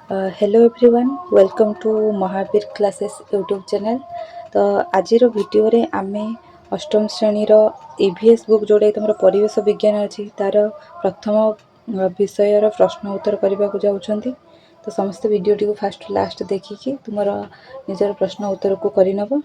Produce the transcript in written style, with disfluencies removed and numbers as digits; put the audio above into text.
Hello everyone welcome to Mahavir classes YouTube channel. तो आज video रे आमे अष्टम श्रेणी ईवीएस बुक जोड़े तुम परिवेश विज्ञान अच्छी तार प्रथम विषय प्रश्न उत्तर करने को जाऊँगी। तो समस्त वीडियो टी फास्ट लास्ट देखिकी तुम निजर प्रश्न उत्तर को करनब।